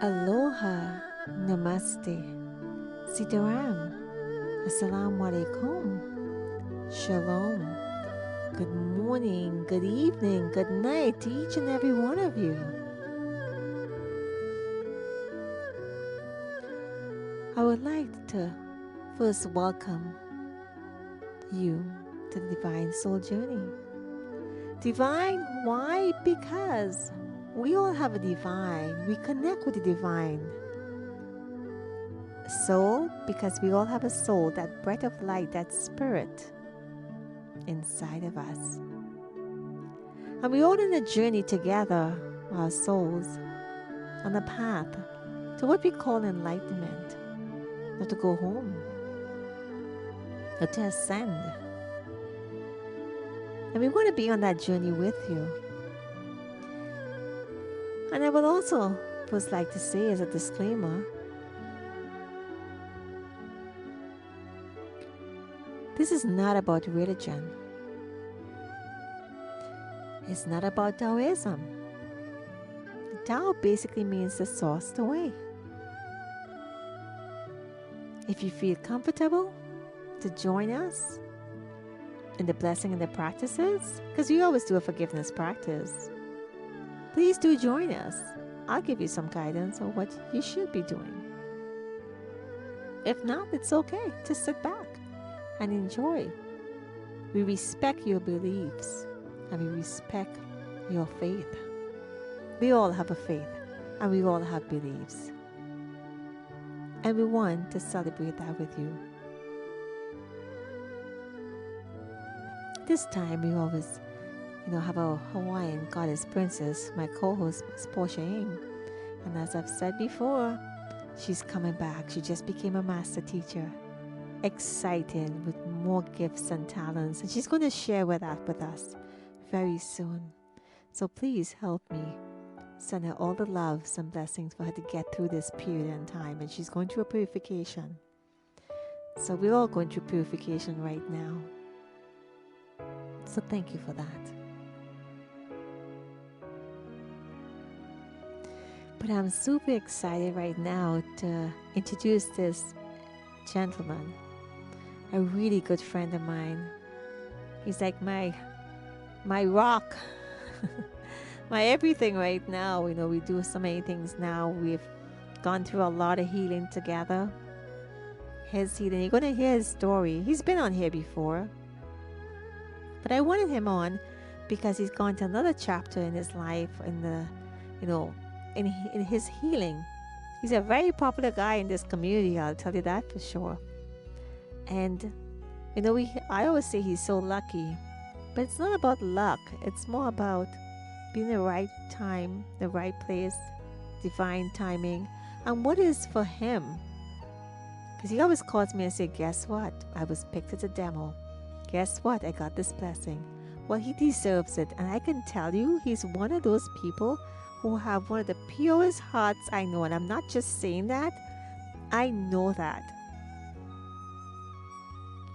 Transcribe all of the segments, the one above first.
Aloha, Namaste, Sitaram, Assalamu alaikum, Shalom, good morning, good evening, good night to each and every one of you. I would like to first welcome you to the Divine Soul Journey. Divine, why? Because we all have a divine. We connect with the divine. Soul, because we all have a soul, that breath of light, that spirit inside of us. And we're all in a journey together, our souls, on a path to what we call enlightenment, not to go home, not to ascend. And we want to be on that journey with you. And I would also first like to say as a disclaimer, this is not about religion. It's not about Taoism. Tao basically means the source, the way. If you feel comfortable to join us in the blessing and the practices, because we always do a forgiveness practice, please do join us. I'll give you some guidance on what you should be doing. If not, it's okay. Just sit back and enjoy. We respect your beliefs and we respect your faith. We all have a faith and we all have beliefs. And we want to celebrate that with you. This time we always, have a Hawaiian goddess princess. My co-host is Porsche. And as I've said before, she's coming back. She just became a master teacher. Exciting with more gifts and talents. And she's going to share with us very soon. So please help me send her all the loves and blessings for her to get through this period in time. And she's going through a purification. So we're all going through purification right now. So thank you for that. But I'm super excited right now to introduce this gentleman, a really good friend of mine. He's like my rock, my everything right now. We do so many things now. We've gone through a lot of healing together. His healing, you're going to hear his story. He's been on here before. But I wanted him on because he's gone to another chapter in his life, in his healing. He's a very popular guy in this community, I'll tell you that for sure. And, I always say he's so lucky. But it's not about luck. It's more about being the right time, the right place, divine timing, and what is for him. Because he always calls me and says, guess what? I was picked as a demo. Guess what? I got this blessing. Well, he deserves it. And I can tell you, he's one of those people who have one of the purest hearts I know. And I'm not just saying that. I know that.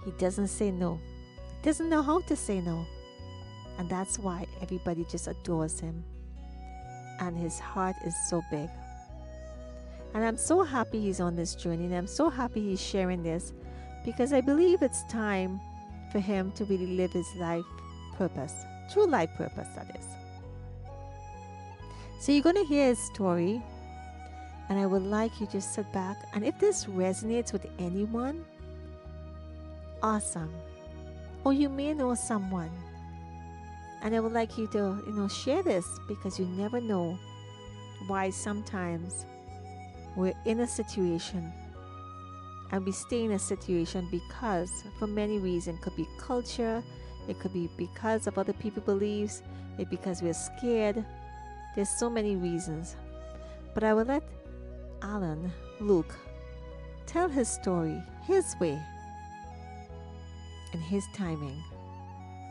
He doesn't say no. He doesn't know how to say no. And that's why everybody just adores him. And his heart is so big. And I'm so happy he's on this journey. And I'm so happy he's sharing this. Because I believe it's time for him to really live his life purpose. True life purpose, that is. So you're going to hear his story. And I would like you to sit back. And if this resonates with anyone, awesome. Or you may know someone. And I would like you to, share this, because you never know why sometimes we're in a situation and we stay in a situation because for many reasons. It could be culture. It could be because of other people's beliefs. It because we're scared. There's so many reasons. But I will let Alan Luke tell his story, his way, and his timing,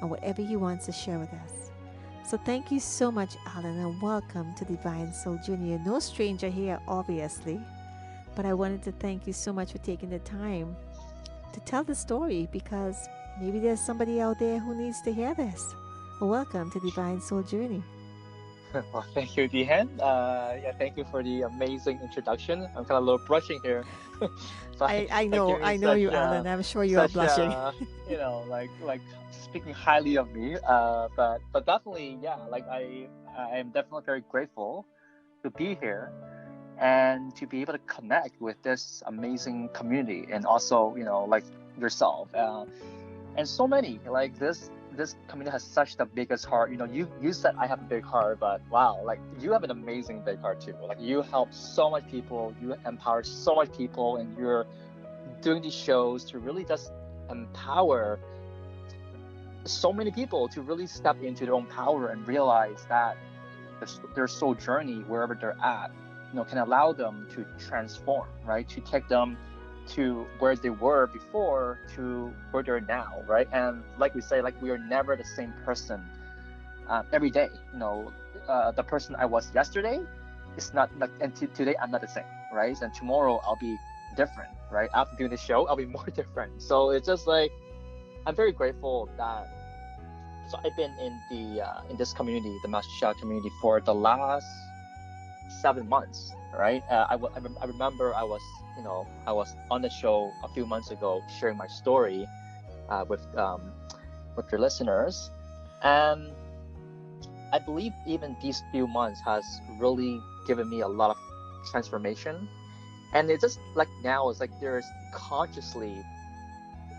and whatever he wants to share with us. So thank you so much, Alan, and welcome to Divine Soul Junior. No stranger here, obviously, but I wanted to thank you so much for taking the time to tell the story, because maybe there's somebody out there who needs to hear this. Well, welcome to Divine Soul Journey. Well, thank you, Dehan. Yeah, thank you for the amazing introduction. I'm kind of a little blushing here, by giving me I know you, Alan. I'm sure you are such blushing. like speaking highly of me. But definitely, yeah, like I am definitely very grateful to be here and to be able to connect with this amazing community, and also like yourself. And so many like this community has such the biggest heart. You said I have a big heart, but wow, like you have an amazing big heart too. Like you help so much people, you empower so much people, and you're doing these shows to really just empower so many people to really step into their own power and realize that their soul journey, wherever they're at, can allow them to transform, right? To take them to where they were before to where they're now, right? And like we say, like we are never the same person every day. The person I was yesterday is not like, and today I'm not the same, right? And tomorrow I'll be different, right? After doing the show, I'll be more different. So it's just like I'm very grateful that so I've been in this community, the Master Shah community, for the last 7 months, right? I remember I was on the show a few months ago sharing my story with your listeners, and I believe even these few months has really given me a lot of transformation, and it's just like now it's like there's consciously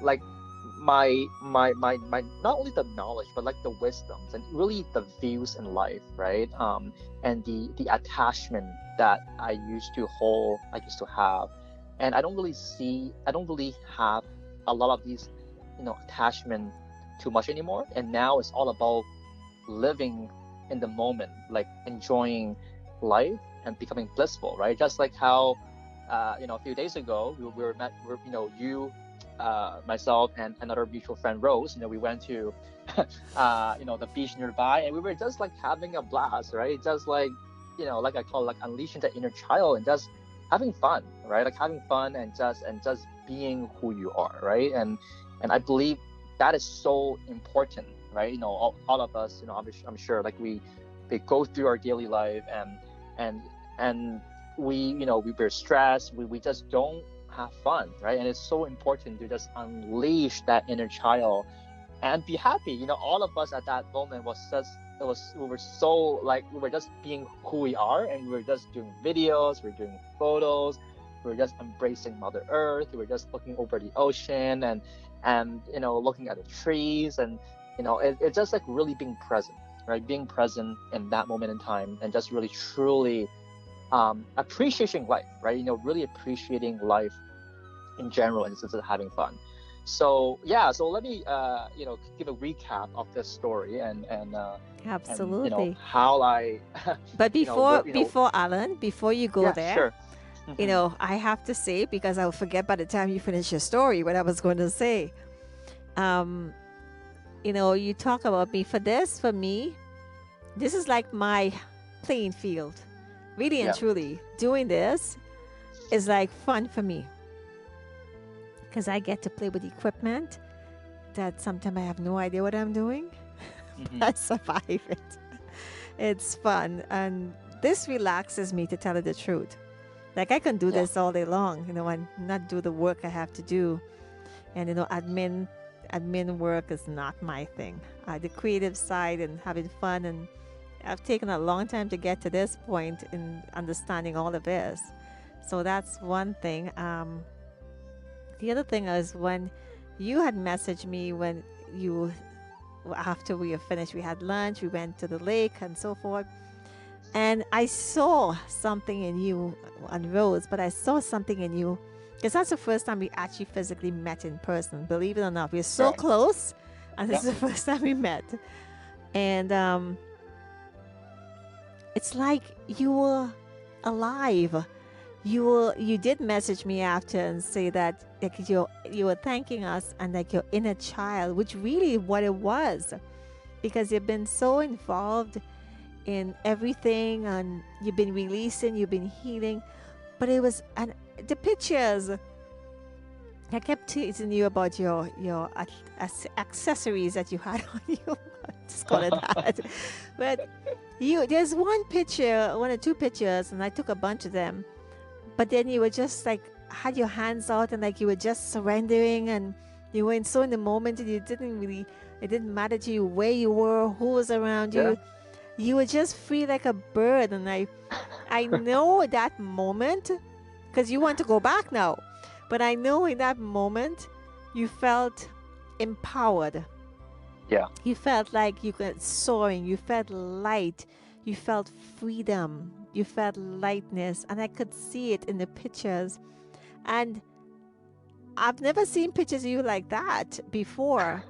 like my not only the knowledge but like the wisdoms and really the views in life, right? And the attachment that I used to have, and I don't really have a lot of these attachment too much anymore, and now it's all about living in the moment, like enjoying life and becoming blissful, right? Just like how a few days ago we were met we're, you myself and another mutual friend Rose, we went to the beach nearby, and we were just like having a blast, right? Just like like I call it, like unleashing the inner child and just having fun, right? Like having fun and just being who you are, right? And I believe that is so important, right? All of us, I'm sure, like we go through our daily life, and and we we're stressed, we just don't have fun, right? And it's so important to just unleash that inner child and be happy. All of us at that moment was just we were so like we were just being who we are, and we were just doing videos, we are doing photos, we were just embracing Mother Earth, we were just looking over the ocean, and looking at the trees, and it's just like really being present, right? Being present in that moment in time, and just really truly appreciating life, right? Really appreciating life in general, instead of having fun. So yeah, so let me give a recap of this story, and Absolutely. how I But before Alan, before you go yeah, there, sure. Hmm. I have to say, because I'll forget by the time you finish your story what I was going to say. Um, you talk about me for me, this is like my playing field. Really and Yeah. truly, doing this is like fun for me because I get to play with equipment that sometimes I have no idea what I'm doing. Hmm. I survive it. It's fun, and this relaxes me, to tell you the truth. Like I can do Yeah. this all day long, and not do the work I have to do. And admin work is not my thing. The creative side and having fun, and I've taken a long time to get to this point in understanding all of this. So that's one thing. The other thing is when you had messaged me when you after we were finished, we had lunch, we went to the lake and so forth. And I saw something in you on Rose, but I saw something in you because that's the first time we actually physically met in person. Believe it or not, we're so Right. close, and this Yeah. is the first time we met. And it's like you were alive. You did message me after and say that like you were thanking us and like your inner child, which really what it was, because you've been so involved in everything and you've been releasing, you've been healing. But it was, and the pictures, I kept teasing you about your accessories that you had on you. Just call it that. But There's one picture, one or two pictures, and I took a bunch of them. But then you were just like had your hands out and like you were just surrendering and you were so in the moment and you didn't really it didn't matter to you where you were, who was around Yeah. you. You were just free like a bird, and I know that moment because you want to go back now. But I know in that moment you felt empowered. Yeah. You felt like you were soaring. You felt light. You felt freedom. You felt lightness. And I could see it in the pictures. And I've never seen pictures of you like that before.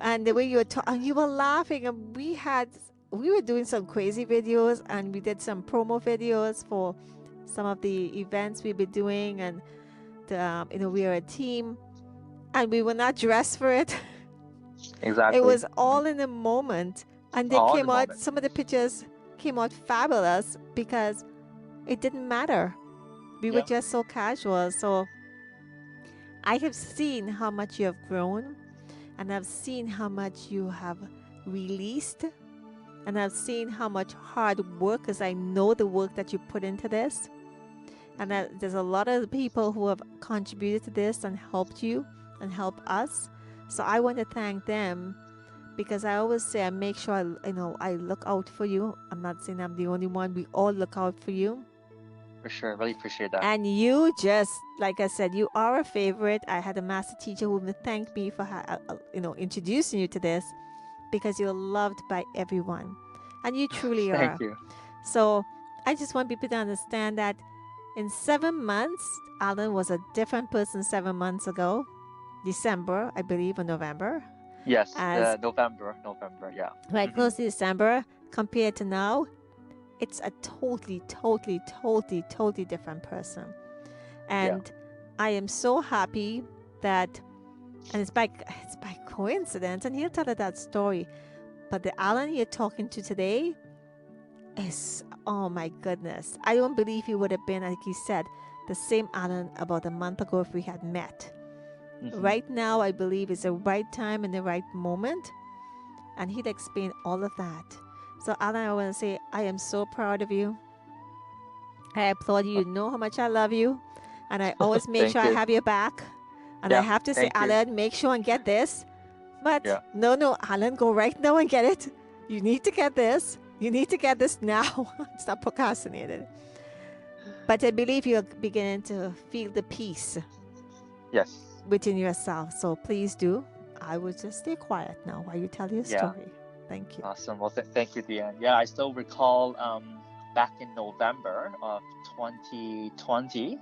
And the way you were talking, you were laughing. And we were doing some crazy videos and we did some promo videos for some of the events we've been doing. And, we are a team and we were not dressed for it. It Exactly. was all in the moment, and they All in the came out. moment. Some of the pictures came out fabulous because it didn't matter. We were Yeah. just so casual. So I have seen how much you have grown, and I've seen how much you have released, and I've seen how much hard work, because I know the work that you put into this, and that there's a lot of people who have contributed to this and helped you and helped us. So I want to thank them because I always say I make sure I look out for you. I'm not saying I'm the only one. We all look out for you. For sure. Really appreciate that. And you just, like I said, you are a favorite. I had a master teacher who would thank me for introducing you to this because you're loved by everyone, and you truly Thank are. you. So I just want people to understand that in 7 months, Alan was a different person 7 months ago. December, I believe, or November, Yes, as the November. November. Yeah. right Hmm. close to December compared to now, it's a totally, totally, totally, totally different person. Yeah. And I am so happy that, and it's by coincidence, and he'll tell her that story. But the Alan you're talking to today is, oh my goodness, I don't believe he would have been, like he said, the same Alan about a month ago if we had met. Hmm. Right now, I believe is the right time and the right moment, and he'd explain all of that. So, Alan, I want to say I am so proud of you. I applaud you. You know how much I love you, and I always make sure Thank I you. have your back. And I Yeah. have to say, Thank you. Alan, make sure and get this. But Yeah. no, Alan, go right now and get it. You need to get this. You need to get this now. Stop procrastinating. But I believe you're beginning to feel the peace Yes. within yourself. So please do. I will just stay quiet now while you tell your Yeah. story. Thank you. Awesome. Well, thank you, Diane. Yeah, I still recall back in November of 2020,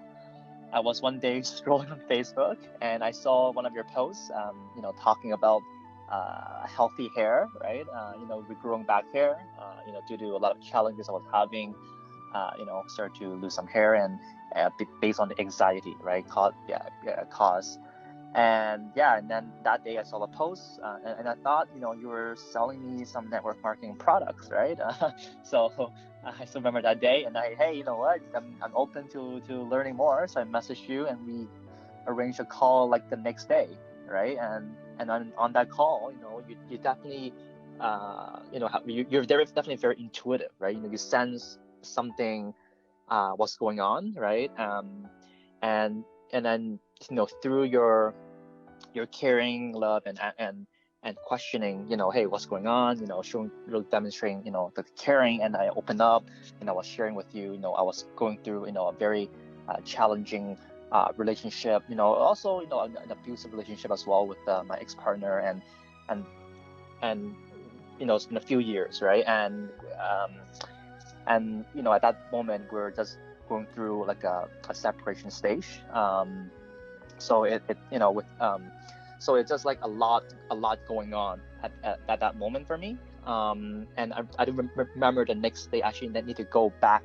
I was one day scrolling on Facebook and I saw one of your posts, talking about healthy hair, right? Regrowing back hair, due to a lot of challenges I was having, started to lose some hair and based on the anxiety, right? Cause. And yeah, and then that day I saw the post, and I thought, you were selling me some network marketing products, right? So I still remember that day, and hey, you know what? I'm open to learning more. So I messaged you, and we arranged a call like the next day, right? And on that call, you definitely, you're definitely very intuitive, right? You sense something, what's going on, right? And and then through your caring, love, and questioning, hey, what's going on, showing, really demonstrating, the caring. And I opened up and I was sharing with you, I was going through, a very challenging relationship, also, an abusive relationship as well with my ex-partner, and and it's been a few years, right? And at that moment we're just going through like a separation stage. So it with so it's just like a lot going on at that moment for me. And I do remember the next day actually I need to go back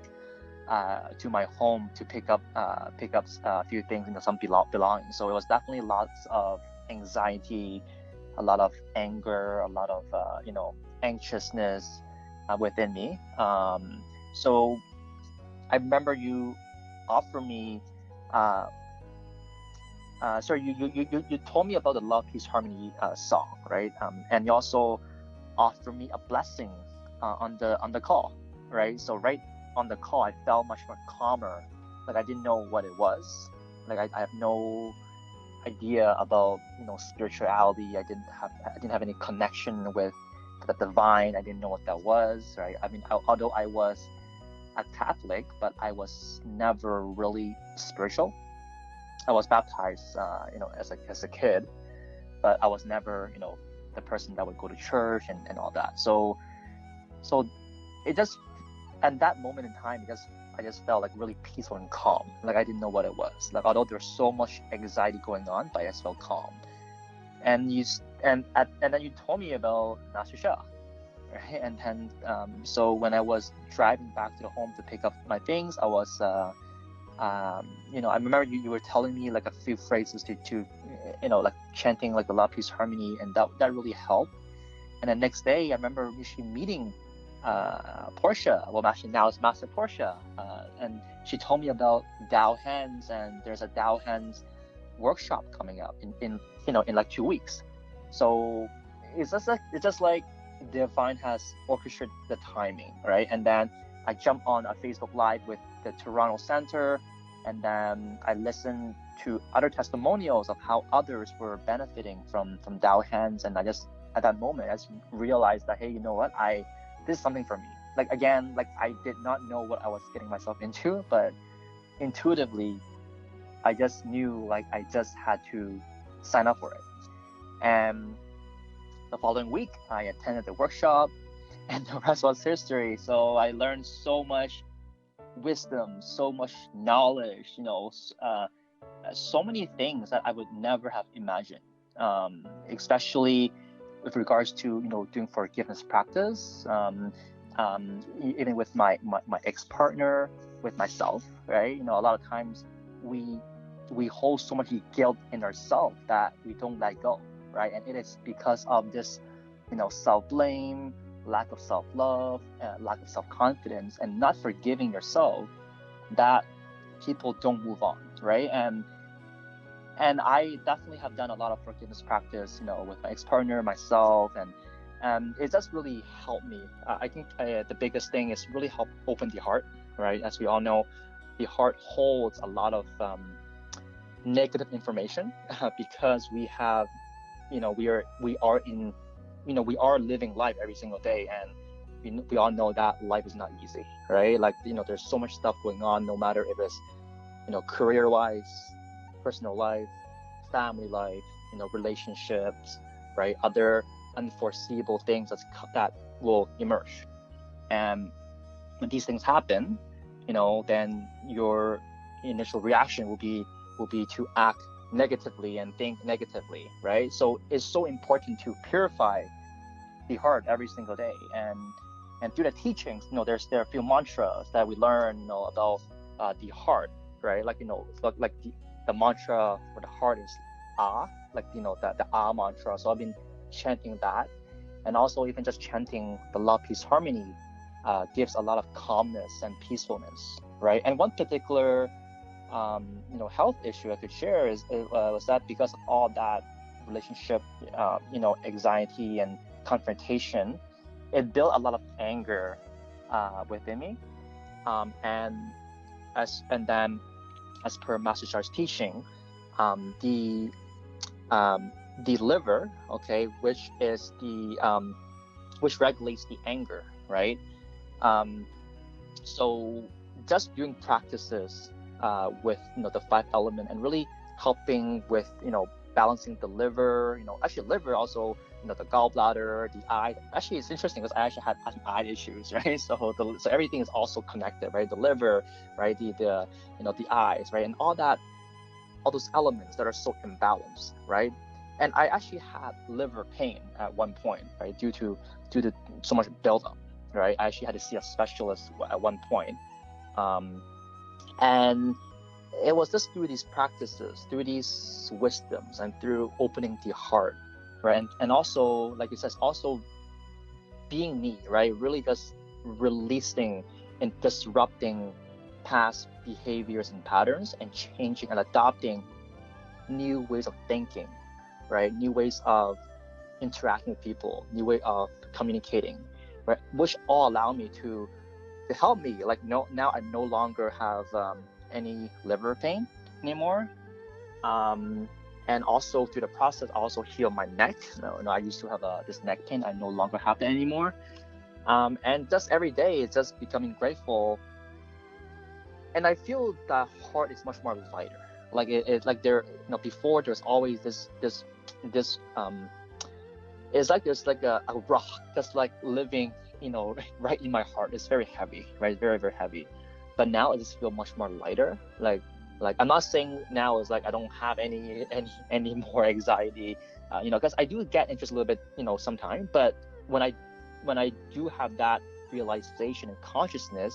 to my home to pick up a few things, some belongings. So it was definitely lots of anxiety, a lot of anger, a lot of anxiousness within me. So I remember you offer me uh, sorry, you told me about the Love Peace Harmony song, right? And you also offer me a blessing on the call, right? So right on the call, I felt much more calmer. Like I didn't know what it was. Like I have no idea about spirituality. I didn't have any connection with the divine. I didn't know what that was, right? I mean, although I was a Catholic, but I was never really spiritual. I was baptized, as a kid, but I was never, the person that would go to church and all that. So it just, at that moment in time, I just felt like really peaceful and calm. Like I didn't know what it was. Like although there's so much anxiety going on, but I just felt calm. And then you told me about Nasusha, right? And then so when I was driving back to the home to pick up my things, I was I remember you were telling me like a few phrases to like chanting like the La Peace Harmony, and that really helped. And the next day, I remember actually meeting Porsche. Well, actually now it's Master Porsche, and she told me about Dao Hands, and there's a Dao Hands workshop coming up in like 2 weeks. So it's just like Divine has orchestrated the timing, right? And then I jumped on a Facebook Live with the Toronto Center, and then I listened to other testimonials of how others were benefiting from Dao Hands, and I just at that moment I just realized that, hey, you know what, I this is something for me. Like again, like I did not know what I was getting myself into, but intuitively I just knew like I just had to sign up for it. And the following week I attended the workshop, and the rest was history. So I learned so much wisdom, so much knowledge, so many things that I would never have imagined, especially with regards to doing forgiveness practice, even with my ex-partner, with myself, right? A lot of times we hold so much guilt in ourselves that we don't let go, right? And it is because of this self-blame, lack of self-love, lack of self-confidence, and not forgiving yourself, that people don't move on, right? And I definitely have done a lot of forgiveness practice, with my ex-partner, myself, and it does really help me. I think the biggest thing is really help open the heart, right? As we all know, the heart holds a lot of negative information because we have, we are in, we are living life every single day, and we all know that life is not easy, right? Like there's so much stuff going on, no matter if it's career wise, personal life, family life, relationships, right? Other unforeseeable things that will emerge. And when these things happen, then your initial reaction will be to act negatively and think negatively, right? So it's so important to purify the heart every single day. And through the teachings, there are a few mantras that we learn, about the heart, right? Like like the mantra for the heart is ah, like the ah mantra. So I've been chanting that, and also even just chanting the love, peace, harmony gives a lot of calmness and peacefulness, right? And one particular health issue I could share was that because of all that relationship, anxiety and confrontation, it built a lot of anger within me. And then as per Master Char's teaching, um, the um, the liver, okay, which regulates the anger, right? Um, so just doing practices with the five element, and really helping with balancing the liver, actually liver also, the gallbladder, the eye. Actually it's interesting because I actually had some eye issues, right? So everything is also connected, right? The liver, right? The eyes, right? And all those elements that are so imbalanced, right? And I actually had liver pain at one point, right? Due to so much buildup, right? I actually had to see a specialist at one point. Um, and it was just through these practices, through these wisdoms, and through opening the heart, right? And also, like it says, also being me, right? Really just releasing and disrupting past behaviors and patterns, and changing and adopting new ways of thinking, right? New ways of interacting with people, new way of communicating, right? Which all allow me to help me. Like no, now I no longer have any liver pain anymore. Um, and also through the process, I also heal my neck. I used to have this neck pain. I no longer have that anymore. And just every day, it's just becoming grateful, and I feel that heart is much more lighter. Like it like there, before there's always this it's like there's like a rock that's like living, right in my heart. It's very heavy, right? Very, very heavy. But now I just feel much more lighter. Like I'm not saying now is like I don't have any more anxiety, because I do get anxious a little bit, sometimes. But when I do have that realization and consciousness,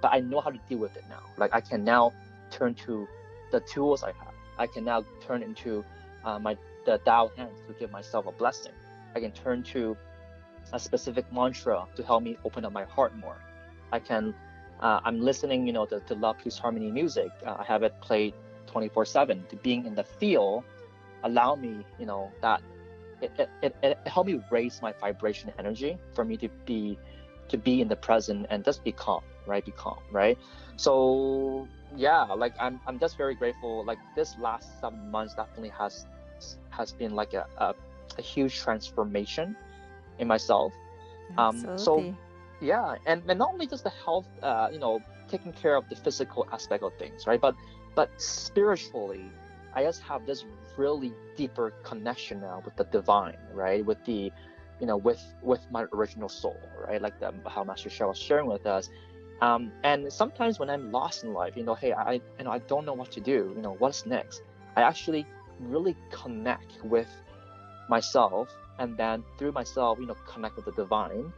but I know how to deal with it now. Like I can now turn to the tools I have. I can now turn into my the Tao hands to give myself a blessing. I can turn to a specific mantra to help me open up my heart more. I'm listening, to love, peace, harmony music. I have it played 24/7. To being in the field allow me, that it helped me raise my vibration energy for me to be in the present and just be calm, right? Be calm, right? So yeah, like I'm just very grateful. Like this last 7 months definitely has been like a huge transformation in myself. So Absolutely. yeah, and not only just the health, taking care of the physical aspect of things, right? But spiritually, I just have this really deeper connection now with the divine, right? With the, with my original soul, right? Like how Master Shah was sharing with us. And sometimes when I'm lost in life, hey, I don't know what to do, what's next. I actually really connect with myself, and then through myself, connect with the divine,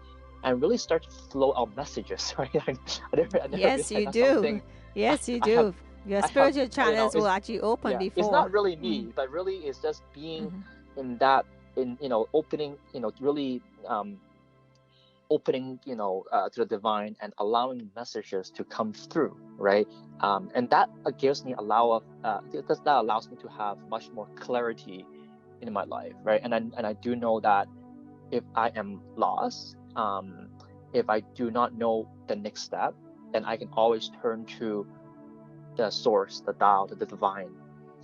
and really start to flow out messages, right? I never Yes, you realized that's do. something I, Yes, you I have do. Your I have spiritual channels will it's actually open yeah, it's not before. really Mm. me, but really it's just being Mhm. in that, opening, really opening, to the divine and allowing messages to come through, right? And that gives me that allows me to have much more clarity in my life, right? And I do know that if I am lost, if I do not know the next step, then I can always turn to the source, the Tao, the divine,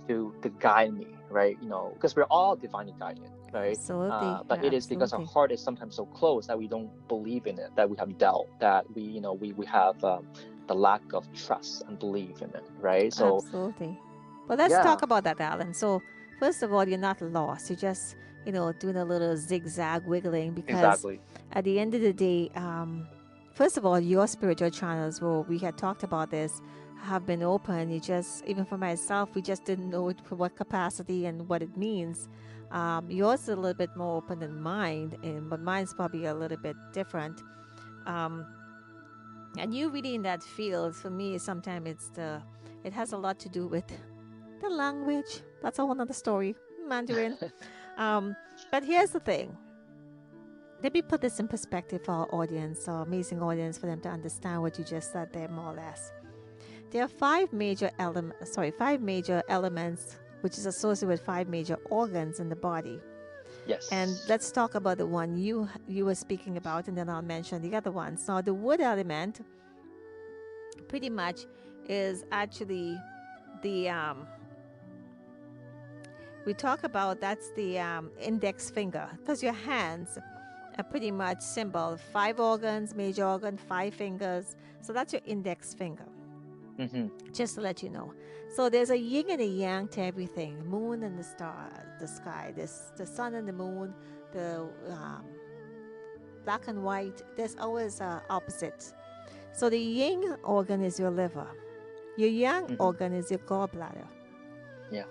to guide me, right? Because we're all divinely guided, right? Absolutely. But it is because our Absolutely. heart is sometimes so close that we don't believe in it, that we have doubt, that we have the lack of trust and belief in it, right? So Absolutely. But let's yeah, talk about that, Alan. So, first of all, you're not lost. You're just, doing a little zigzag wiggling because exactly. at the end of the day, first of all, your spiritual channels, well, we had talked about this, have been open. You just, even for myself, we just didn't know it for what capacity and what it means. Yours is a little bit more open than mine, but mine's probably a little bit different. Um, and you really in that field, for me, sometimes it has a lot to do with the language. That's a whole other story. Mandarin. Um, but here's the thing. Let me put this in perspective for our audience, our amazing audience, for them to understand what you just said there, more or less. There are five major elements, which is associated with five major organs in the body. And Yes. let's talk about the one you were speaking about, and then I'll mention the other ones. Now, the wood element pretty much is actually the we talk about that's the index finger, because your hands are pretty much symbol five organs, major organ, five fingers. So that's your index finger, Mm-hmm. just to let you know. So there's a yin and a yang to everything: moon and the star, the sky, this the sun and the moon, the black and white. There's always opposites. So the yin organ is your liver. Your yang Mm-hmm. organ is your gallbladder. Yeah.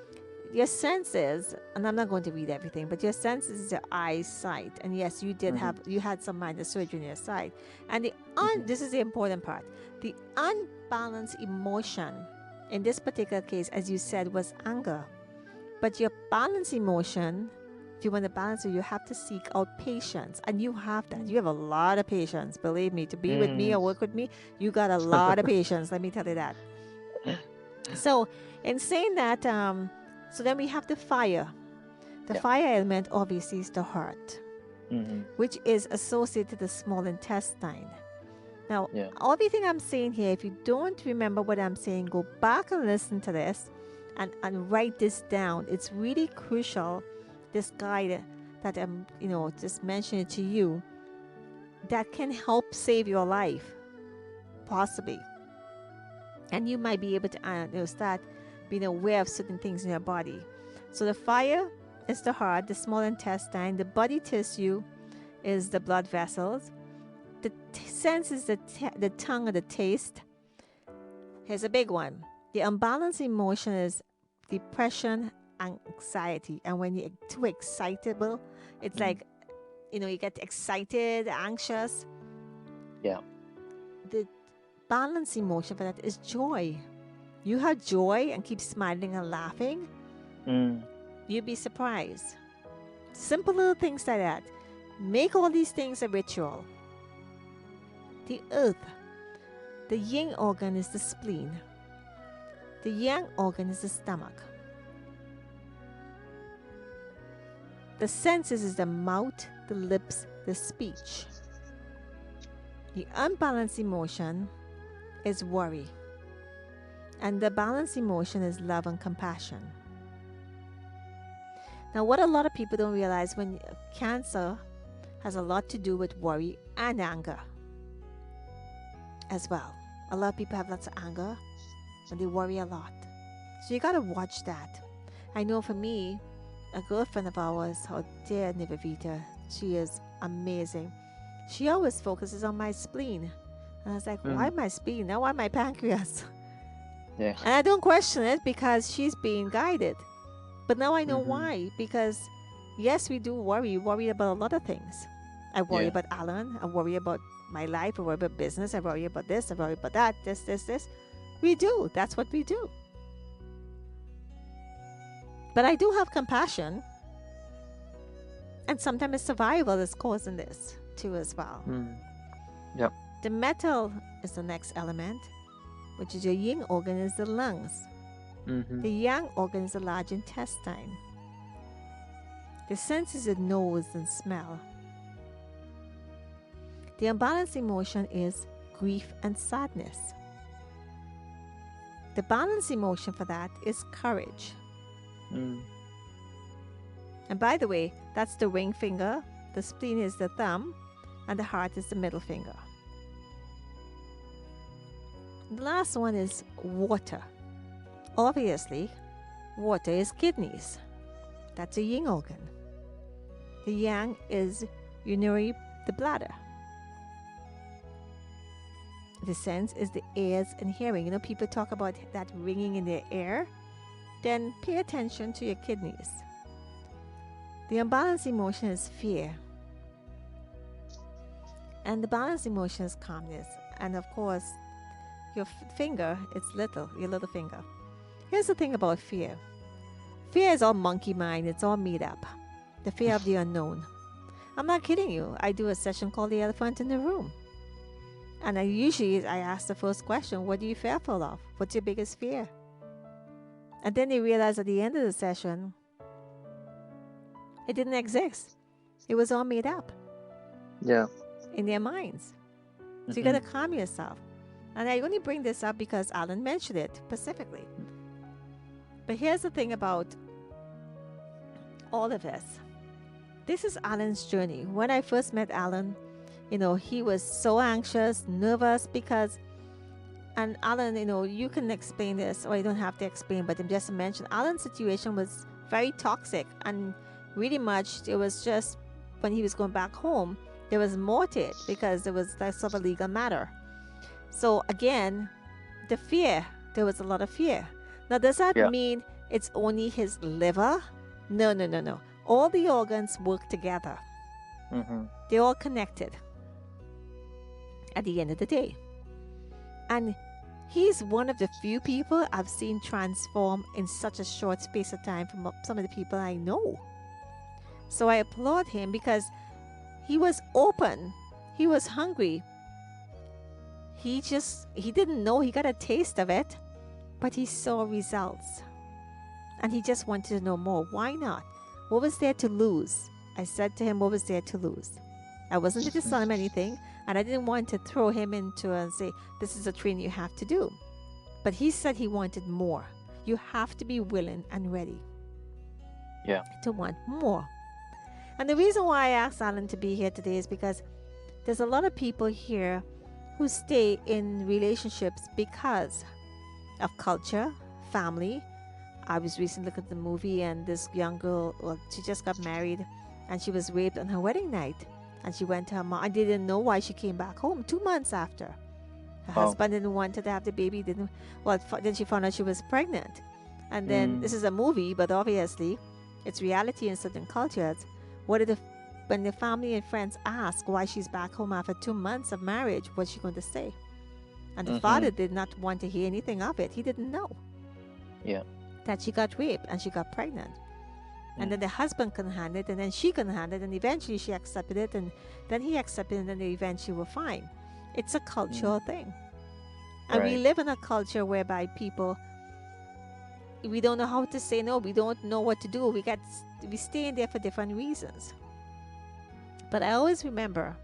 Your senses, and I'm not going to read everything, but your senses is your eyesight. And yes, Mm-hmm. you had some minor surgery on your side. And Mm-hmm. this is the important part. The unbalanced emotion in this particular case, as you said, was anger. But your balanced emotion, if you want to balance it, you have to seek out patience. And you have that. You have a lot of patience. Believe me, to be with me Mm. or work with me, you got a lot of patience. Let me tell you that. So, in saying that, so then we have the fire. The Yeah. fire element obviously is the heart. Mm-hmm. which is associated to the small intestine. Now, Yeah. everything I'm saying here, if you don't remember what I'm saying, go back and listen to this and write this down. It's really crucial, this guide that I'm, just mentioning to you, that can help save your life, possibly. And you might be able to start being aware of certain things in your body. So the fire is the heart, the small intestine, the body tissue is the blood vessels, the sense is the tongue or the taste. Here's a big one. The unbalanced emotion is depression, anxiety. And when you're too excitable, it's Mm. like, you get excited, anxious. Yeah. The balanced emotion for that is joy. You have joy and keep smiling and laughing, Mm. you'd be surprised. Simple little things like that. Make all these things a ritual. The earth. The yin organ is the spleen. The yang organ is the stomach. The senses is the mouth, the lips, the speech. The unbalanced emotion is worry. And the balanced emotion is love and compassion. Now, what a lot of people don't realize, when cancer has a lot to do with worry and anger as well. A lot of people have lots of anger and they worry a lot. So you got to watch that. I know for me, a girlfriend of ours, our dear Nivavita, she is amazing. She always focuses on my spleen. And I was like, why Mm. my spleen? Now why my pancreas? Yeah. And I don't question it because she's being guided. But now I know Mm-hmm. why. Because yes, we do worry. We worry about a lot of things. I worry Yeah. about Alan. I worry about my life. I worry about business. I worry about this. I worry about that. This. We do. That's what we do. But I do have compassion. And sometimes it's survival is causing this too as well. Mm. Yep. The metal is the next element, which is your yin organ is the lungs. Mm-hmm. The yang organ is the large intestine. The sense is the nose and smell. The unbalanced emotion is grief and sadness. The balanced emotion for that is courage. Mm. And by the way, that's the ring finger, the spleen is the thumb, and the heart is the middle finger. The last one is water. Obviously, water is kidneys. That's a yin organ. The yang is urinary, the bladder. The sense is the ears and hearing. People talk about that ringing in their ear. Then pay attention to your kidneys. The unbalanced emotion is fear. And the balanced emotion is calmness. And of course, your finger, it's little, your little finger. Here's the thing about fear. Fear is all monkey mind. It's all made up. The fear of the unknown. I'm not kidding you. I do a session called The Elephant in the Room. And I ask the first question, what are you fearful of? What's your biggest fear? And then they realize at the end of the session, it didn't exist. It was all made up Yeah. in their minds. So you Mm-hmm. got to calm yourself. And I only bring this up because Alan mentioned it specifically. But here's the thing about all of this. This is Alan's journey. When I first met Alan, he was so anxious, nervous because, and Alan, you can explain this, or you don't have to explain, but I'm just to mention, Alan's situation was very toxic, and really much, it was just when he was going back home, there was more to it because there was that sort of a legal matter. So again, the fear, there was a lot of fear. Now, does that Yeah. mean it's only his liver? No. All the organs work together. Mm-hmm. They're all connected at the end of the day. And he's one of the few people I've seen transform in such a short space of time from some of the people I know. So I applaud him because he was open. He was hungry. He didn't know. He got a taste of it, but he saw results. And he just wanted to know more. Why not? What was there to lose? I said to him what was there to lose. I wasn't to tell him anything, and I didn't want to throw him into and say, this is a training you have to do. But he said he wanted more. You have to be willing and ready Yeah. to want more. And the reason why I asked Alan to be here today is because there's a lot of people here who stay in relationships because of culture, family. I was recently looking at the movie, and this young girl, well, she just got married and she was raped on her wedding night. And she went to her mom. I didn't know why she came back home 2 months after. Her Oh. husband didn't want her to have the baby. Didn't. Well, then she found out she was pregnant. And then this Mm. is a movie, but obviously, it's reality in certain cultures. What did when the family and friends ask why she's back home after 2 months of marriage? What's she going to say? And the father did not want to hear anything of it. He didn't know. Yeah. That she got raped and she got pregnant. And then the husband couldn't handle it, and then she couldn't handle it, and eventually she accepted it, and then he accepted it, and then they eventually were fine. It's a cultural thing. And we Right. live in a culture whereby people, we don't know how to say no, we don't know what to do. We stay in there for different reasons. But I always remember,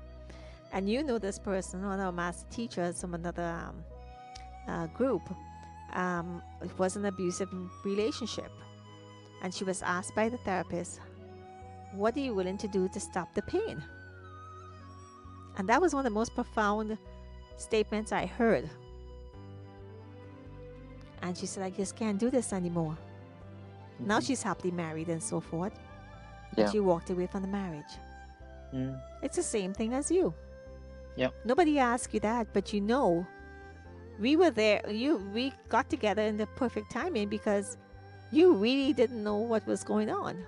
and you know this person, one of our master teachers from another group, it was an abusive relationship. And she was asked by the therapist, what are you willing to do to stop the pain? And that was one of the most profound statements I heard. And she said, I just can't do this anymore. Now she's happily married and so forth. And Yeah. she walked away from the marriage. Mm. It's the same thing as you. Yep. Nobody asked you that, but you know, we were there. We got together in the perfect timing because you really didn't know what was going on.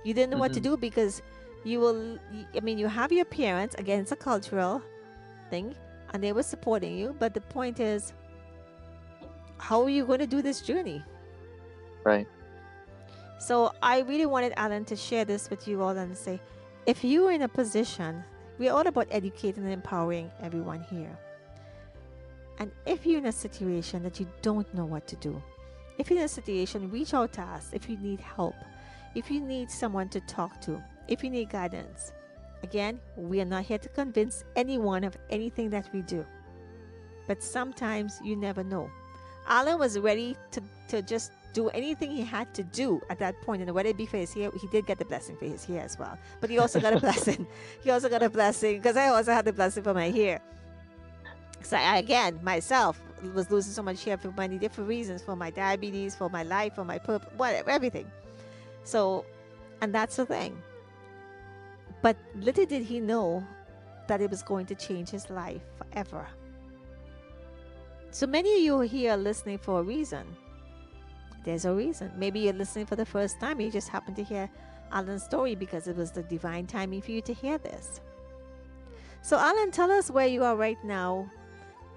You didn't know what to do because you have your parents. Again, it's a cultural thing, and they were supporting you. But the point is, how are you going to do this journey? Right. So I really wanted Alan to share this with you all and say, if you are in a position, we're all about educating and empowering everyone here. And if you're in a situation that you don't know what to do, if you're in a situation, reach out to us if you need help, if you need someone to talk to, if you need guidance. Again, we are not here to convince anyone of anything that we do. But sometimes you never know. Alan was ready to just do anything he had to do at that point. And whether it be for his hair, he did get the blessing for his hair as well. But he also got a blessing. He also got a blessing because I also had the blessing for my hair. So I, again, myself was losing so much hair for many different reasons, for my diabetes, for my life, for my purpose, whatever, everything. So, and that's the thing. But little did he know that it was going to change his life forever. So many of you are here listening for a reason. There's a reason. Maybe you're listening for the first time. You just happened to hear Alan's story because it was the divine timing for you to hear this. So Alan, tell us where you are right now.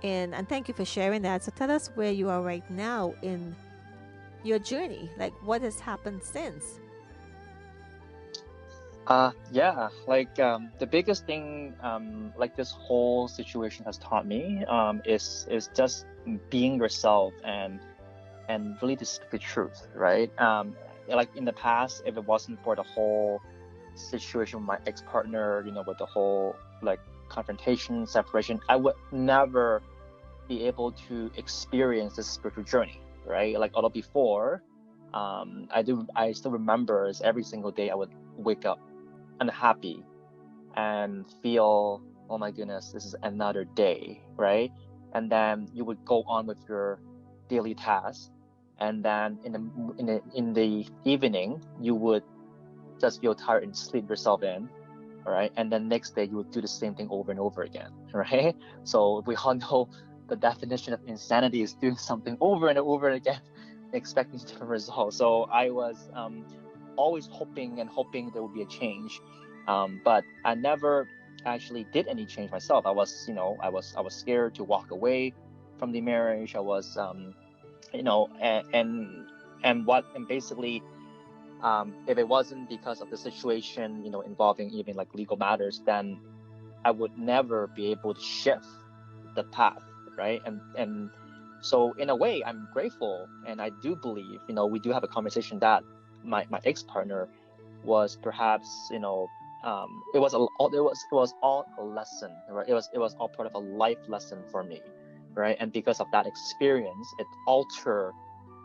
And thank you for sharing that. So tell us where you are right now in your journey. Like, what has happened since? Yeah, like the biggest thing like this whole situation has taught me is just being yourself and really to speak the truth, right? Like in the past, if it wasn't for the whole situation with my ex-partner, with the whole like confrontation, separation, I would never be able to experience this spiritual journey, right? Like although before, I still remember is every single day I would wake up unhappy and feel, oh my goodness, this is another day, right? And then you would go on with your daily tasks, and then in the evening you would just feel tired and sleep yourself in, all right? And then next day you would do the same thing over and over again, right? So we all know the definition of insanity is doing something over and over again, expecting different results. So I was always hoping there would be a change, but I never actually did any change myself. I was scared to walk away from the marriage. I was and basically if it wasn't because of the situation involving even like legal matters, then I would never be able to shift the path, right? And so in a way I'm grateful, and I do believe we do have a conversation that my ex-partner was perhaps it was all a lesson, right? It was all part of a life lesson for me, right? And because of that experience, it altered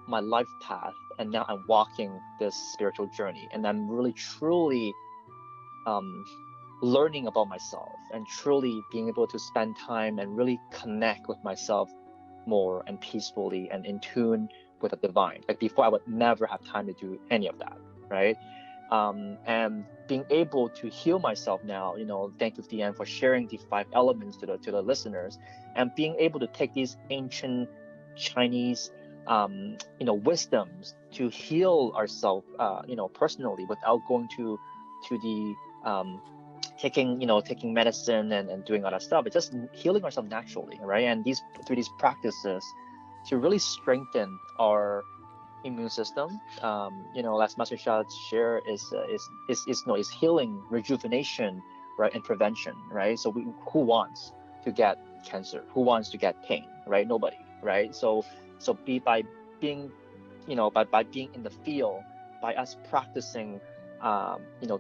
my life path, and now I'm walking this spiritual journey, and I'm really truly um, learning about myself and truly being able to spend time and really connect with myself more and peacefully and in tune with the divine. Like before, I would never have time to do any of that, right? And being able to heal myself now, thank you, Deanne, for sharing the 5 elements to the listeners, and being able to take these ancient Chinese wisdoms to heal ourselves personally without going to the taking medicine and doing all that stuff. It's just healing ourselves naturally, right? And through these practices to really strengthen our immune system. As Master Shah share is healing, rejuvenation, right, and prevention, right? So who wants to get cancer? Who wants to get pain, right? Nobody, right? So by being, by being in the field, by us practicing,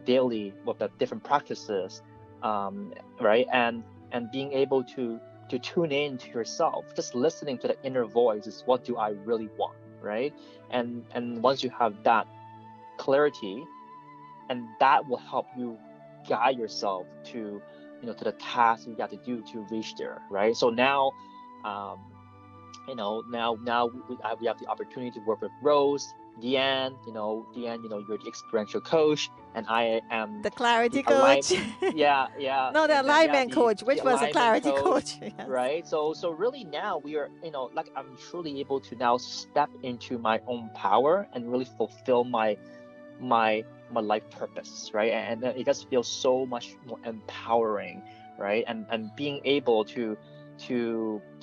daily with the different practices, right, and being able to tune in to yourself, just listening to the inner voice is what do I really want, right? And once you have that clarity, and that will help you guide yourself to the task you got to do to reach there, right? So now, um now we have the opportunity to work with Rose, Deanne. Deanne, you're the experiential coach, and I am The the clarity alignment. coach. Yeah, yeah, No, the and then yeah, alignment the coach, the which was a alignment clarity coach, coach. Yes. right? So really now we are, like I'm truly able to now step into my own power and really fulfill my life purpose, right? And it just feels so much more empowering, right? And being able to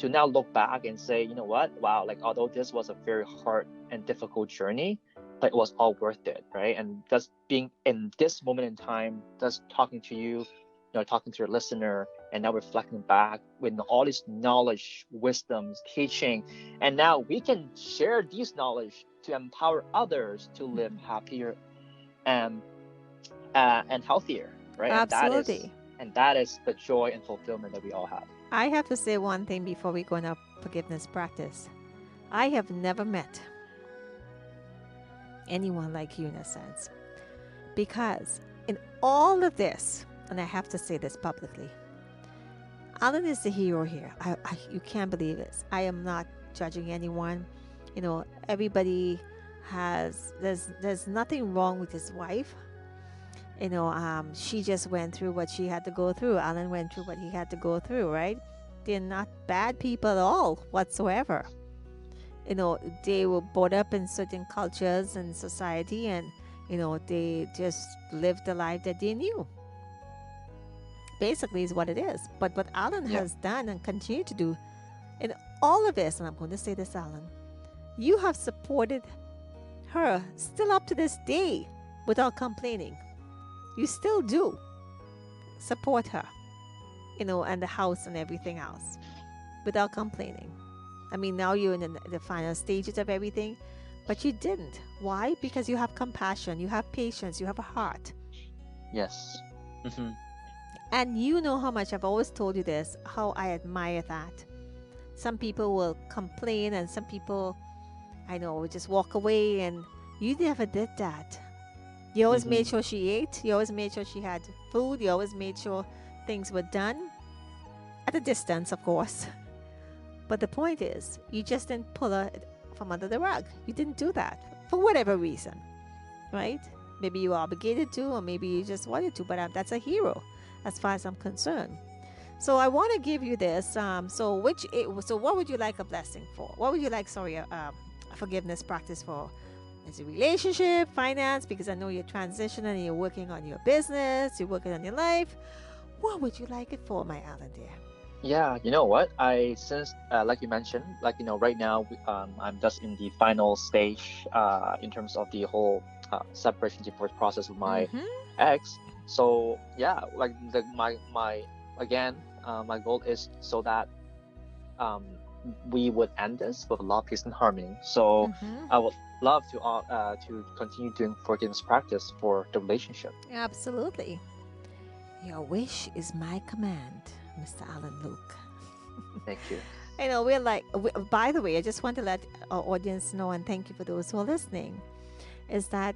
now look back and say, you know what, wow, like although this was a very hard and difficult journey, but it was all worth it, right? And just being in this moment in time, just talking to you, talking to your listener, and now reflecting back with all this knowledge, wisdoms, teaching, and now we can share these knowledge to empower others to live happier and and healthier, right? And that is Absolutely. and that is the joy and fulfillment that we all have. I have to say one thing before we go into forgiveness practice. I have never met anyone like you in a sense. Because in all of this, and I have to say this publicly, Alan is the hero here. You can't believe this. I am not judging anyone. Everybody there's nothing wrong with his wife. She just went through what she had to go through. Alan went through what he had to go through, right? They're not bad people at all whatsoever. They were brought up in certain cultures and society, and they just lived the life that they knew. Basically is what it is. But what Alan Yeah. has done and continue to do in all of this, and I'm going to say this, Alan, you have supported her still up to this day without complaining. You still do support her, and the house and everything else without complaining. I mean, now you're in the final stages of everything, but you didn't. Why? Because you have compassion, you have patience, you have a heart. Yes. Hmm. And you know how much I've always told you this, how I admire that. Some people will complain, and some people, I know, will just walk away, and you never did that. You always Hmm. made sure she ate, you always made sure she had food, you always made sure things were done at a distance, of course. But the point is, you just didn't pull her from under the rug. You didn't do that for whatever reason, right? Maybe you were obligated to, or maybe you just wanted to, but that's a hero as far as I'm concerned. So I want to give you this. So what would you like a blessing for? What would you like, sorry, a forgiveness practice for? Is it relationship, finance? Because I know you're transitioning and you're working on your business, you're working on your life. What would you like it for, my Alan dear? Yeah, you know what? Since like you mentioned, like right now, I'm just in the final stage in terms of the whole separation divorce process with my Mm-hmm. ex. So yeah, like my again, my goal is so that um we would end this with love, peace, and harmony. So Mm-hmm. I would love to continue doing forgiveness practice for the relationship. Absolutely. Your wish is my command, Mr. Alan Luke. Thank you. I know by the way, I just want to let our audience know, and thank you for those who are listening, is that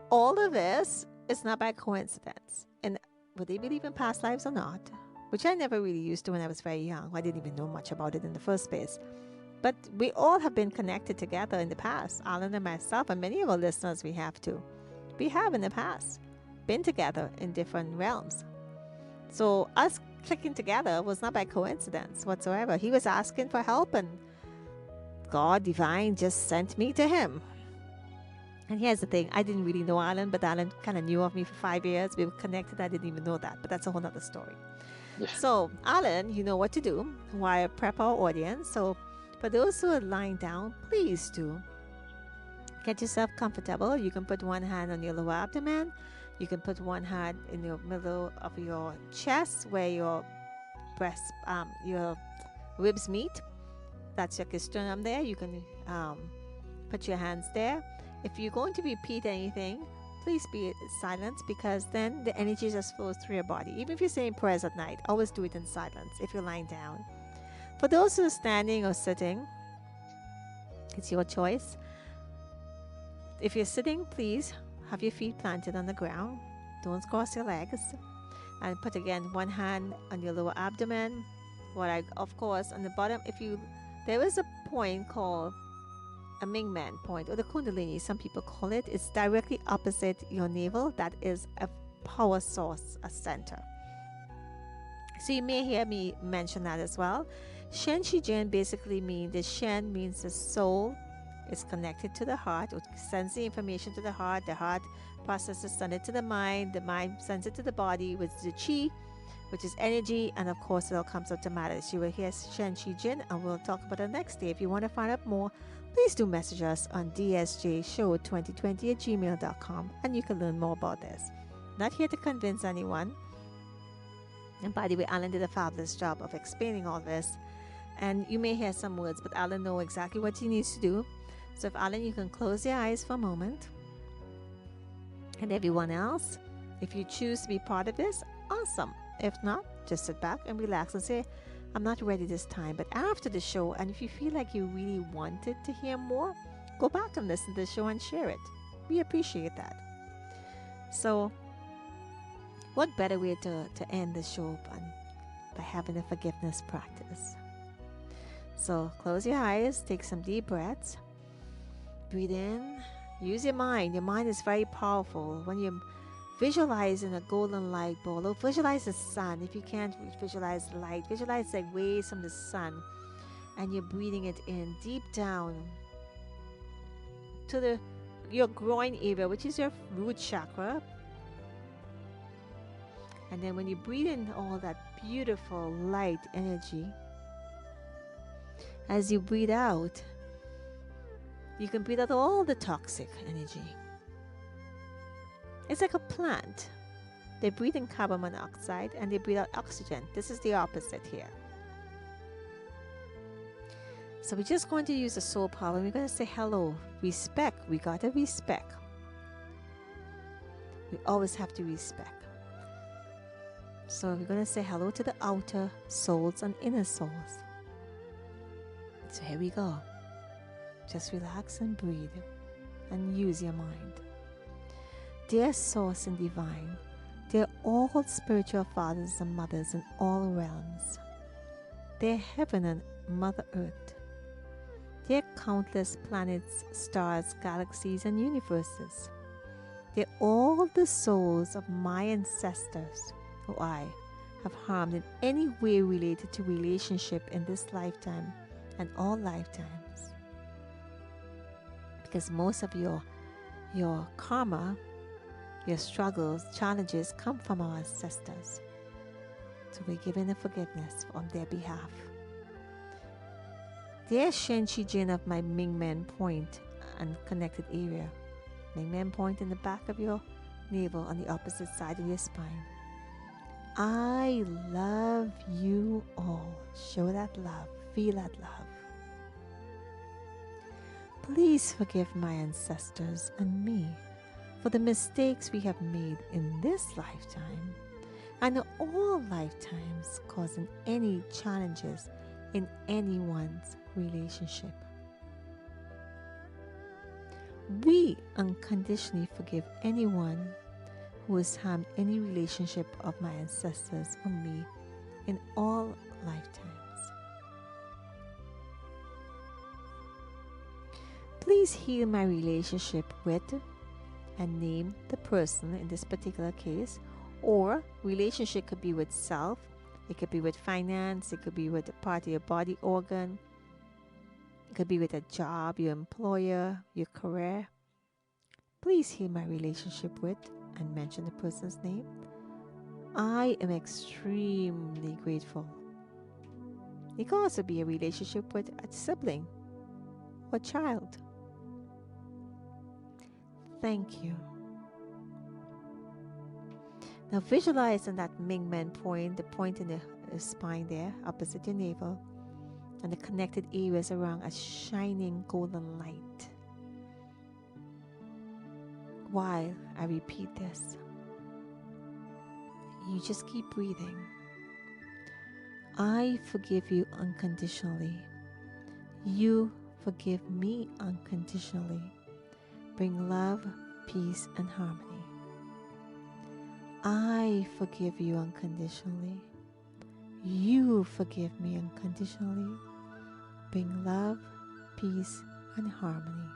all of this is not by coincidence. And whether they believe in past lives or not, which I never really used to when I was very young, I didn't even know much about it in the first place. But we all have been connected together in the past. Alan and myself, and many of our listeners, we have too. We have in the past been together in different realms. So us clicking together was not by coincidence whatsoever. He was asking for help, and God divine just sent me to him. And here's the thing, I didn't really know Alan, but Alan kind of knew of me for 5 years. We were connected. I didn't even know that, but that's a whole other story. Yeah. So, Alan, you know what to do while I prep our audience. So, for those who are lying down, please do get yourself comfortable. You can put one hand on your lower abdomen. You can put one hand in your middle of your chest where your ribs meet. That's your sternum there. You can put your hands there. If you're going to repeat anything, please be silent, because then the energy just flows through your body. Even if you're saying prayers at night, always do it in silence if you're lying down. For those who are standing or sitting, it's your choice. If you're sitting, please have your feet planted on the ground. Don't cross your legs. And put again one hand on your lower abdomen. Of course, on the bottom, there is a point called a Mingman point, or the Kundalini, some people call it. It's directly opposite your navel. That is a power source, a center. So you may hear me mention that as well. Shen Shi Jin basically means, the Shen means the soul is connected to the heart. It sends the information to the heart processes, send it to the mind sends it to the body, with the Qi, which is energy, and of course it all comes out to matter. So you will hear Shen Shi Jin, and we'll talk about it next day. If you want to find out more, please do message us on dsjshow2020@gmail.com, and you can learn more about this. Not here to convince anyone. And by the way, Alan did a fabulous job of explaining all this. And you may hear some words, but Alan knows exactly what he needs to do. So if Alan, you can close your eyes for a moment. And everyone else, if you choose to be part of this, awesome. If not, just sit back and relax and say, I'm not ready this time. But after the show, and if you feel like you really wanted to hear more, go back and listen to the show and share it. We appreciate that. So what better way to end the show by having a forgiveness practice? So close your eyes, take some deep breaths, breathe in, use your mind. Your mind is very powerful. When you visualize in a golden light ball, or visualize the sun. If you can't visualize light, visualize like waves from the sun, and you're breathing it in deep down to your groin area, which is your root chakra. And then when you breathe in all that beautiful light energy, as you breathe out, you can breathe out all the toxic energy. It's like a plant. They breathe in carbon monoxide and they breathe out oxygen. This is the opposite here. So we're just going to use the soul power, and we're going to say hello. Respect. We got to respect. We always have to respect. So we're going to say hello to the outer souls and inner souls. So here we go. Just relax and breathe and use your mind. Dear Source and Divine, dear all spiritual fathers and mothers in all realms, dear Heaven and Mother Earth, dear countless planets, stars, galaxies, and universes, dear all the souls of my ancestors who I have harmed in any way related to relationship in this lifetime and all lifetimes. Because most of your karma, your struggles, challenges come from our ancestors. So we're giving a forgiveness on their behalf. Dear Shen Chi Jin of my Mingmen point and connected area, Mingmen point in the back of your navel on the opposite side of your spine, I love you all. Show that love. Feel that love. Please forgive my ancestors and me for the mistakes we have made in this lifetime and all lifetimes causing any challenges in anyone's relationship. We unconditionally forgive anyone who has harmed any relationship of my ancestors or me in all lifetimes. Please heal my relationship with and name the person in this particular case, or relationship could be with self, it could be with finance, it could be with a part of your body organ, it could be with a job, your employer, your career. Please heal my relationship with and mention the person's name. I am extremely grateful. It could also be a relationship with a sibling or child. Thank you. Now visualize on that Mingmen point, the point in the spine there, opposite your navel, and the connected areas around a shining golden light. While I repeat this, you just keep breathing. I forgive you unconditionally. You forgive me unconditionally. Bring love, peace, and harmony. I forgive you unconditionally. You forgive me unconditionally. Bring love, peace, and harmony.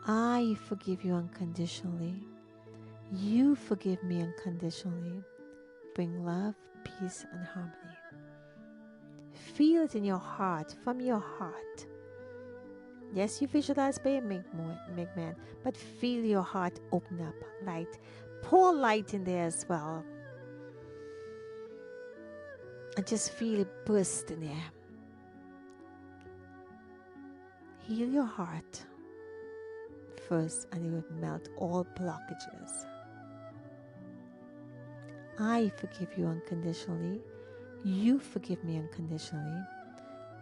I forgive you unconditionally. You forgive me unconditionally. Bring love, peace, and harmony. Feel it in your heart, from your heart. Yes, you visualize by a Migman, but feel your heart open up, light. Pour light in there as well. And just feel it burst in there. Heal your heart first, and it will melt all blockages. I forgive you unconditionally. You forgive me unconditionally.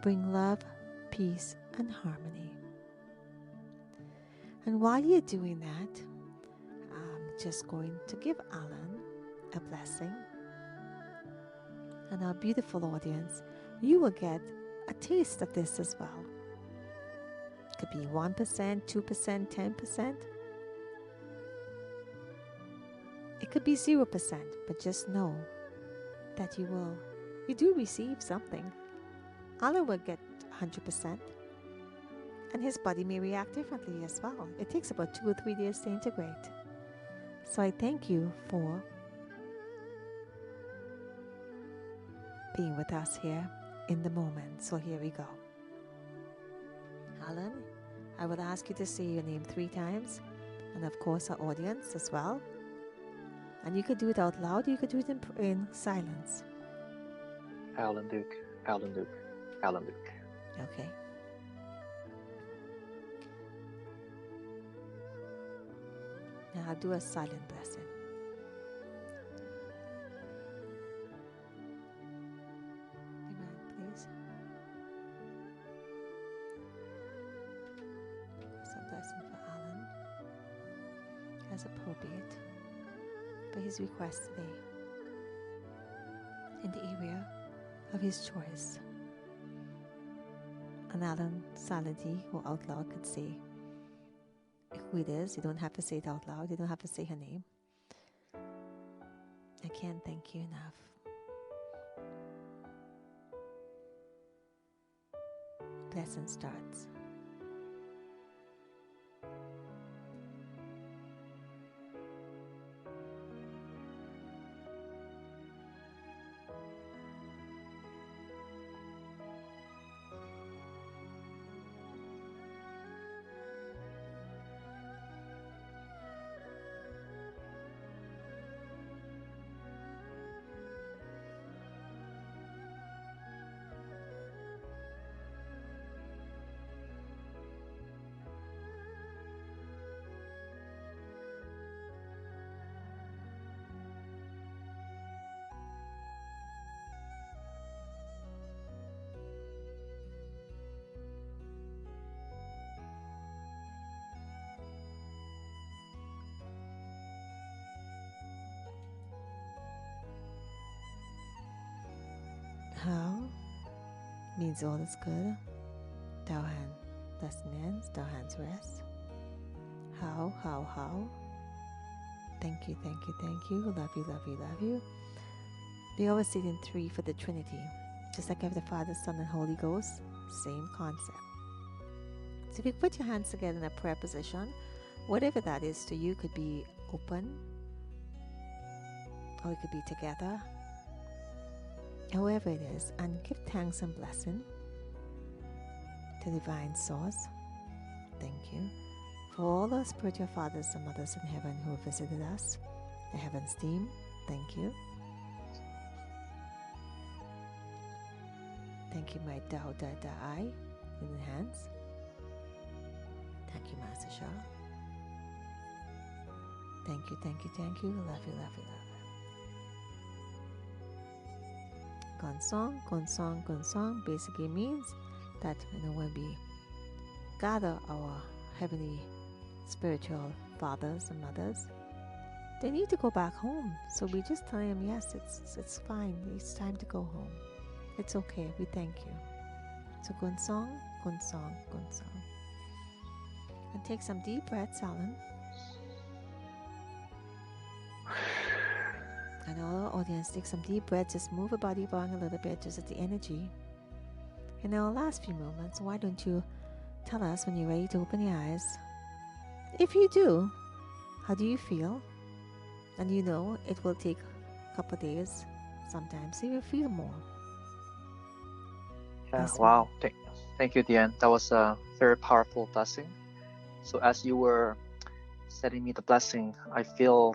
Bring love, peace, and harmony. And while you're doing that, I'm just going to give Alan a blessing. And our beautiful audience, you will get a taste of this as well. It could be 1%, 2%, 10%. It could be 0%, but just know that you do receive something. Alan will get 100%. And his body may react differently as well. It takes about 2 or 3 days to integrate. So I thank you for being with us here in the moment. So here we go. Alan, I will ask you to say your name 3 times. And of course our audience as well. And you could do it out loud, you could do it in silence. Alan Duke, Alan Duke, Alan Duke. Okay. Now I'll do a silent blessing. Amen, please. That's a blessing for Alan as appropriate for his request today in the area of his choice. And Alan silently or out loud could say who it is. You don't have to say it out loud. You don't have to say her name. I can't thank you enough. Lesson starts. How means all is good. Thou hand blessing ends, thou hands rest. How. Thank you, thank you, thank you. Love you, love you, love you. We always sit in three for the Trinity. Just like of the Father, Son, and Holy Ghost, same concept. So if you put your hands together in a prayer position, whatever that is to you, could be open or it could be together, however it is, and give thanks and blessing to Divine Source. Thank you for all our spiritual fathers and mothers in heaven who have visited us, the Heavens team. Thank you. Thank you, my Tao Da Da I in the hands. Thank you, Master Shah. Thank you, thank you, thank you. Love you, love you, love you. Gonsong basically means that when we gather our heavenly spiritual fathers and mothers, they need to go back home. So we just tell them, yes, it's fine. It's time to go home. It's okay. We thank you. So Gonsong. And take some deep breaths, Alan. And all our audience, take some deep breaths. Just move your body along a little bit, just at the energy. In our last few moments, why don't you tell us when you're ready to open your eyes? If you do, how do you feel? And it will take a couple of days. Sometimes you will feel more. Yeah, wow. Thank you, Dianne. That was a very powerful blessing. So as you were setting me the blessing, I feel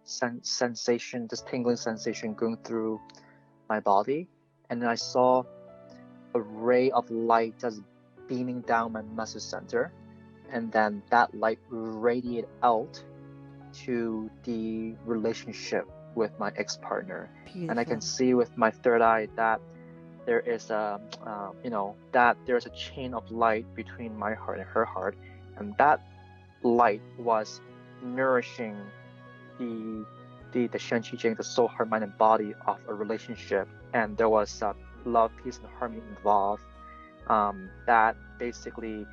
sensation, this tingling sensation going through my body. And then I saw a ray of light just beaming down my muscle center. And then that light radiated out to the relationship with my ex-partner. Beautiful. And I can see with my third eye that there is that there's a chain of light between my heart and her heart, and that light was nourishing the Shen Qi Jing, the soul, heart, mind, and body of a relationship. And there was love, peace, and harmony involved. That basically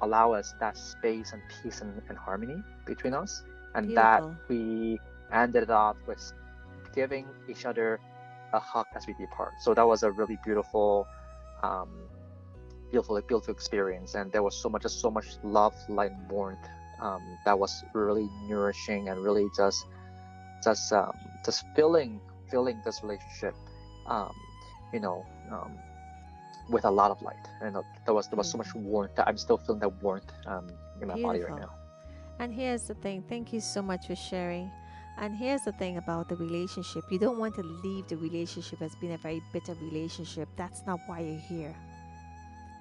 allow us that space and peace and harmony between us, and Beautiful. that we ended up with giving each other a hug as we depart. So that was a really beautiful experience, and there was so much love, light, and warmth that was really nourishing, and really just filling this relationship with a lot of light. And there was so much warmth that I'm still feeling that warmth in my body right now. And here's the thing, thank you so much for sharing. And here's the thing about the relationship. You don't want to leave the relationship as being a very bitter relationship. That's not why you're here.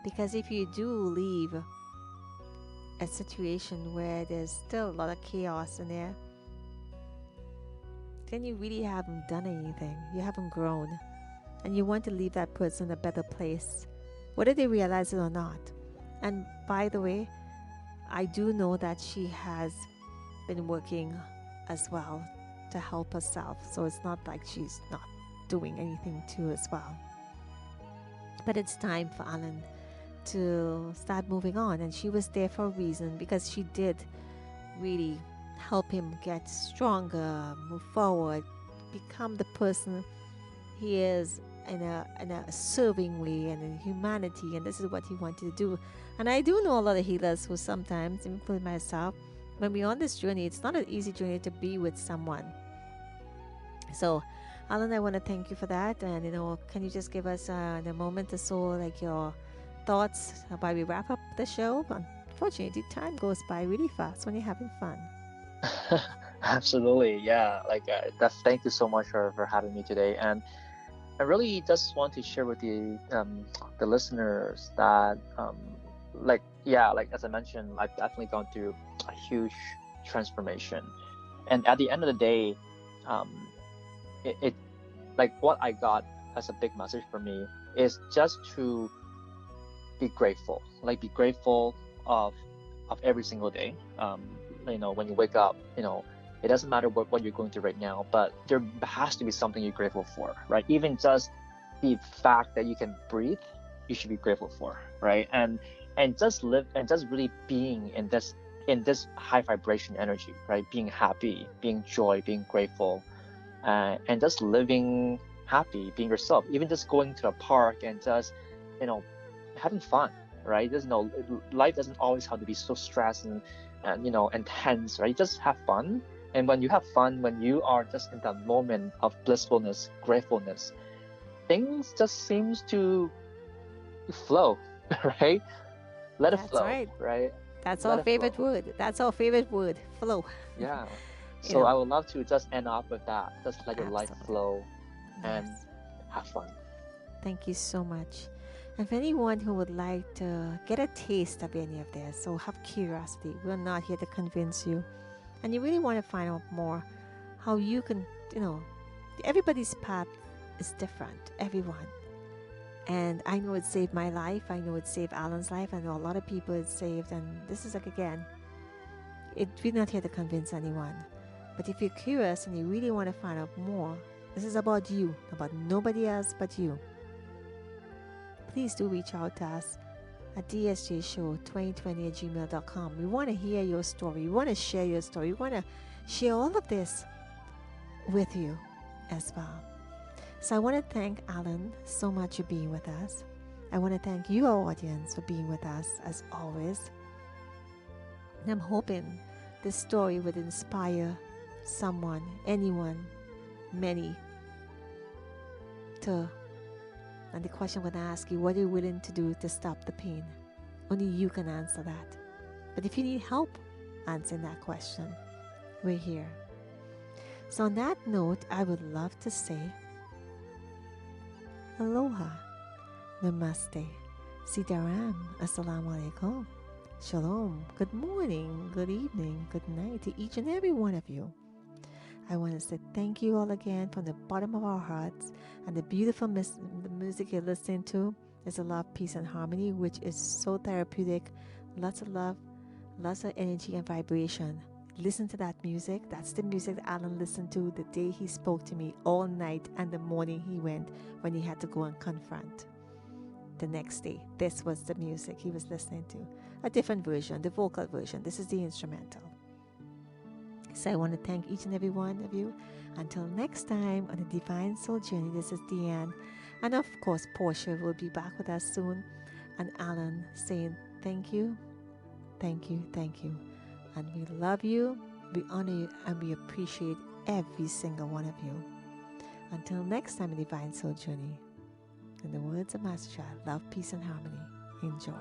Because if you do leave a situation where there's still a lot of chaos in there, then you really haven't done anything. You haven't grown. And you want to leave that person in a better place, whether they realize it or not. And by the way, I do know that she has been working as well to help herself, so it's not like she's not doing anything too as well. But it's time for Alan to start moving on, and she was there for a reason, because she did really help him get stronger, move forward, become the person he is in a serving way and in humanity, and this is what he wanted to do. And I do know a lot of healers who sometimes, including myself, when we're on this journey, it's not an easy journey to be with someone. So, Alan, I want to thank you for that. And, can you just give us in a moment or so, like your thoughts while we wrap up the show? Unfortunately, time goes by really fast when you're having fun. Absolutely, yeah. Thank you so much for having me today. And I really just want to share with the listeners that as I mentioned, I've definitely gone through a huge transformation, and at the end of the day, it what I got as a big message for me is just to be grateful. Be grateful of every single day. When you wake up, it doesn't matter what you're going through right now, but there has to be something you're grateful for, right? Even just the fact that you can breathe, you should be grateful for, right? And just live and just really being in this high vibration energy, right? Being happy, being joy, being grateful, and just living happy, being yourself. Even just going to a park and just, you know, having fun, right? There's no life doesn't always have to be so stressed and intense, right? Just have fun. And when you have fun, when you are just in that moment of blissfulness, gratefulness, things just seems to flow, right? Let it That's flow, right. right? That's our Let it favorite flow. word. That's our favorite word. Flow. Yeah. You So know, I would love to just end up with that. Just let your life absolutely. flow and Yes. have fun. Thank you so much. And for anyone who would like to get a taste of any of this or have curiosity, we're not here to convince you. And you really want to find out more how you can, you know, everybody's path is different, everyone. And I know it saved my life. I know it saved Alan's life. I know a lot of people it saved. And this is like, again, we're not here to convince anyone. But if you're curious and you really want to find out more, this is about you, about nobody else but you. Please do reach out to us at dsjshow2020 at gmail.com. We want to hear your story. We want to share your story. We want to share all of this with you as well. So I want to thank Alan so much for being with us. I want to thank you, our audience, for being with us as always. And I'm hoping this story would inspire someone, anyone, many to. And the question I'm going to ask you, what are you willing to do to stop the pain? Only you can answer that. But if you need help answering that question, we're here. So on that note, I would love to say aloha, namaste, sitaram, assalamu alaikum, shalom, good morning, good evening, good night to each and every one of you. I want to say thank you all again from the bottom of our hearts. And the beautiful the music you're listening to is a love, peace, and harmony, which is so therapeutic. Lots of love, lots of energy and vibration. Listen to that music. That's the music that Alan listened to the day he spoke to me all night and the morning he went when he had to go and confront the next day. This was the music he was listening to. A different version, the vocal version. This is the instrumental. So I want to thank each and every one of you. Until next time on the Divine Soul Journey, this is Dianne. And of course, Porsche will be back with us soon. And Alan saying thank you, thank you, thank you. And we love you, we honor you, and we appreciate every single one of you. Until next time in Divine Soul Journey, in the words of Master Child, love, peace, and harmony. Enjoy.